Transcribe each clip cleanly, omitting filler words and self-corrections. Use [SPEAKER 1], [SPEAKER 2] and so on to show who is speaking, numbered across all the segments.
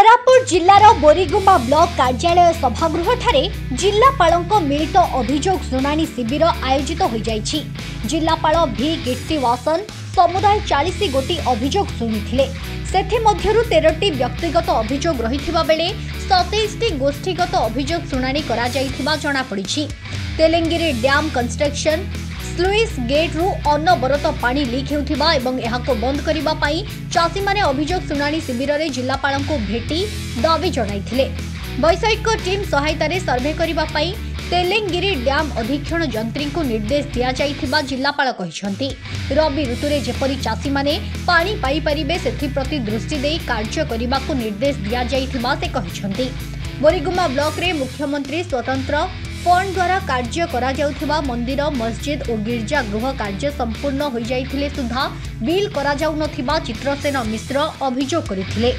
[SPEAKER 1] Koraput जिल्लार बोरीगुम्बा block कार्यालय सभागृह ठारे जिल्लापालक मिलित अभियोग शुणाणी शिविर आयोजित हो जाइछि। जिल्लापाल भी कीर्तिवासन समुदाय 40 गोटी अभियोग शुणिथिले। सेथिमध्यरु 13टी व्यक्तिगत अभियोग रहिथिबा बेले 27टी गोष्ठीगत अभियोग शुणाणी करा जाइथिबा जणा पड़िछि। तेलेंगिरी डैम कंस्ट्रक्शन स्लुइस गेट रु अनबरत पानी लीक हेउथिबा एवं एहाको बंद करिबा पई चासी माने अभियोग शुणाणी शिविर रे जिल्लापाल को भेटी दाबी जणाइथिले। वैषयिक टीम सहायता रे सर्वे करिबा पई तेलेंगिरी डैम अधीक्षण जंत्री को निर्देश दिया जाइथिबा जिल्लापाल कहिसंती। रबी ऋतुरे जेपरि चासी माने पानी पाई परिबे सेथि प्रति दृष्टि देई कार्य करिबाको निर्देश दिया जाइथिबा से कहिसंती। बोरीगुम्बा ब्लॉक रे मुख्यमंत्री स्वतंत्र फंड द्वारा कार्य करा जाउथिबा मंदिर मस्जिद और गिरजा गृह कार्य संपूर्ण हो जाइथिले सुधा बिल करा जाउ नथिबा चित्रसेन मिश्र अभियोग करिथिले।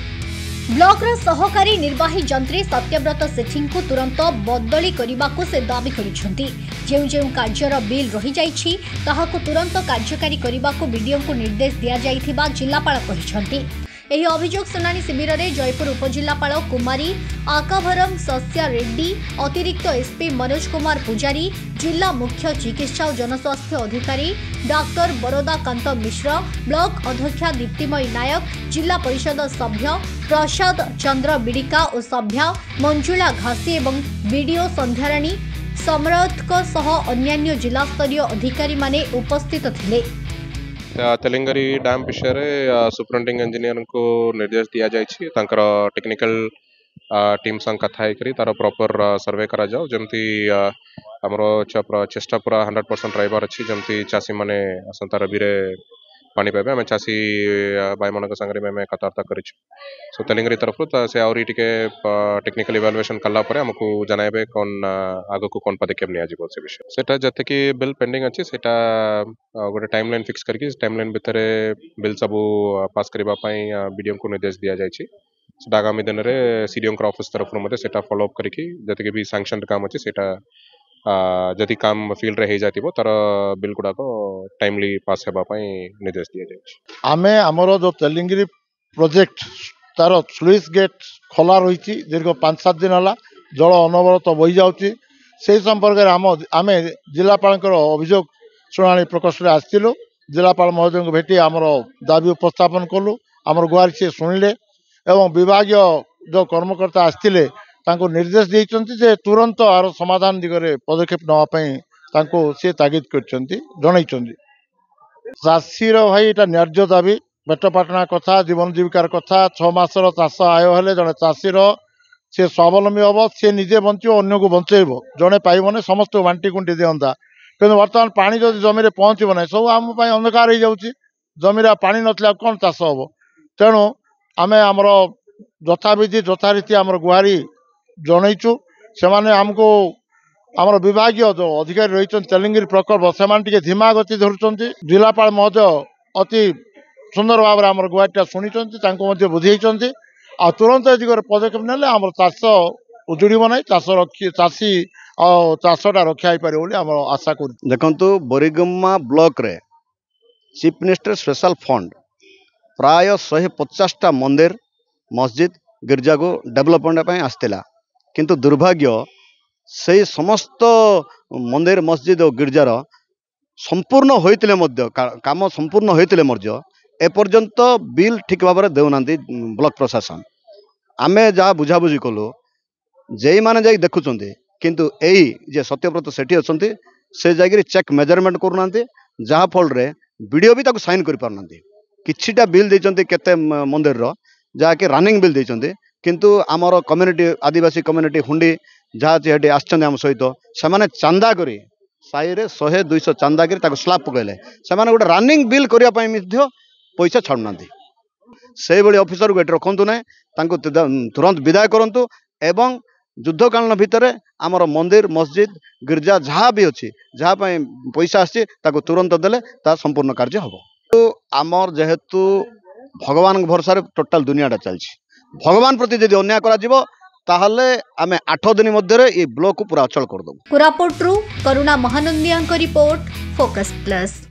[SPEAKER 1] ब्लॉक रा सहकारी निर्वाही जंत्री सत्यव्रत सेठी को तुरंत बदली करिबाको से दाबी करिसंती। जेउ जेउ कार्यर बिल रही जाइछि ताहाको तुरंत कार्यकारी करिबाको बीडीओ को निर्देश दिया जाइथिबा जिल्लापाल कहिसंती। एही अभियोग शुणाणी शिविर में जयपुर उपजिल्लापाल कुमारी आकाभरम सस्या रेड्डी, अतिरिक्त एसपी मनोज कुमार पुजारी, जिला मुख्य चिकित्सा और जनस्वास्थ्य अधिकारी डाक्टर बरोदाकांत मिश्र, ब्लॉक अध्यक्षा दीप्तिमयी नायक, जिला परिषद सभ्य प्रसाद चंद्र बिडिका और सभ्य मंजुला घासी एवं बीडीओ संध्याराणी सम्राटक सह अन्यान्य जिला स्तरीय अधिकारी माने उपस्थित थिले।
[SPEAKER 2] तेलेंगारी डैम विषय में सुपरिटेंडिंग इंजीनियर को निर्देश दिया जाइए टेक्निकल टीम संग कथा तार प्रॉपर सर्वे करा जाओ जमती हमरो चेष्टा पूरा 100% रहिबार अछि जमती चासी माने असंता रवि रे पानी पाइबे। आम चासी भाई मान संगे में कथबार्ता करिछु। सो तेलेंगारी तरफ से आउरी टिके टेक्निकल इवैल्यूएशन कला परे हमकु जनाइबे कोन आगो को कोन पदक्षेप निया जिवो से विषय सेटा जते कि बिल पेंडिंग अछि सेटा गोटे टाइमलाइन फिक्स करके टाइमलाइन भितर बिल सब पास करबा पई बीडीएम को निर्देश दिया जाइछि। सेटा आगामी दिन रे सीडीएम को ऑफिस तरफ मते सेटा फॉलो अप करके जते कि भी सैंक्शन काम अछि सेटा जदि काम फील्ड रे हे जातिबो तर बिल गुडा को टाइमली पास हेबा पई निर्देश दिया जाइछि।
[SPEAKER 3] आमे हमरो जो तेलेंगिरी प्रोजेक्ट तार स्लुइस गेट खोला रही दीर्घ 5-7 दिन है जल अनवरत बही जाऊँगी से संपर्क में आम जिलापाल अभियोग शुणाणी प्रकोष्ठ आसलु। जिलापाल महोदय को भेटी आमर दाबी उपस्थापन कलु। आमर गुहार सी शुणिले एवं विभाग जो कर्मकर्ता आसते निर्देश देते तुरंत आर समाधान दिगरे पदक्षेप नापी सी तागिद कर चाषीर भाई यहाँ न्याର୍ଯ୍य दाबी पेटपाटना कथा जीवन जीविकार कथा 6 मासर चाष आय हेले जड़े चाषीर सी स्वावलम्बी हम सी निजे बंचो अन्य को बंचेब जड़े पाइबने समस्त बांटी कुंटी दिंता कि बर्तमान पानी जब जमी पहुँचब ना सब आम अंधकार हो जाऊँगी जमी पानी नथिला कौन चाष हम तेणु आम आमर यथाविधि यथारीति आमर गुहारी जनईचु से आमको आमर विभाग जो अधिकारी रही तेलेंगिरी प्रकल्प से धीमा गति धरुंच। जिलापाल महोदय अति सुंदर भाव में गुहारी शुणी बुझे आ तुरंत दिगरे पदक्षेप ने आम चाष उजुड़ब ना चाषी चाषटा रक्षा पार आशा कर।
[SPEAKER 4] देखु बोरीगुम्बा ब्लॉक रे चीफ मिनिस्टर स्पेशल फंड प्राय 150टा मंदिर मस्जिद गिरजा को डेवलपमेंट आसला किंतु दुर्भाग्य से समस्त मंदिर मस्जिद और गिरजार संपूर्ण होइतिले मध्य काम संपूर्ण होइतिले मध्य एपर्यंत बिल ठीक भाव में देउना ब्लॉक प्रशासन। आमे जहाँ बुझाबुझी कलु जे मैंने जा देखुं किंतु यही जे सत्यव्रत सेठी अच्छा से जाकि चेक मेजरमेंट करूना जहाँ फल वीडियो भी साइन कर पारना किछिटा बिल देते केते मंदिर जहाँकि रनिंग बिल देते किंतु आमर कम्युनिटी आदिवासी कम्युनिटी हुंडी जहाँ ये आम सहित से चांदा करी साई रे 100-200 चांदा कर स्लाब पकड़े से गोटे रनिंग बिल करने पैसा छाड़ना से भाई ऑफिसर को ये रखु ना तुरंत विदाय करूँ एवं युद्धकालीन भितर आमर मंदिर मस्जिद गिरजा जहाँ भी अच्छी जहाँ पैसा आसी तुरंत देले संपूर्ण कार्य हम। तो आमर जेहेतु भगवान भरसा टोटाल दुनियाटा चलछि भगवान प्रति यदि अन्याय करा ताहले आमे 8 दिन मध्य ये ब्लॉक को पूरा अचल कर दो।
[SPEAKER 1] कोरापुट करुणा महानंदिया रिपोर्ट फोकस प्लस।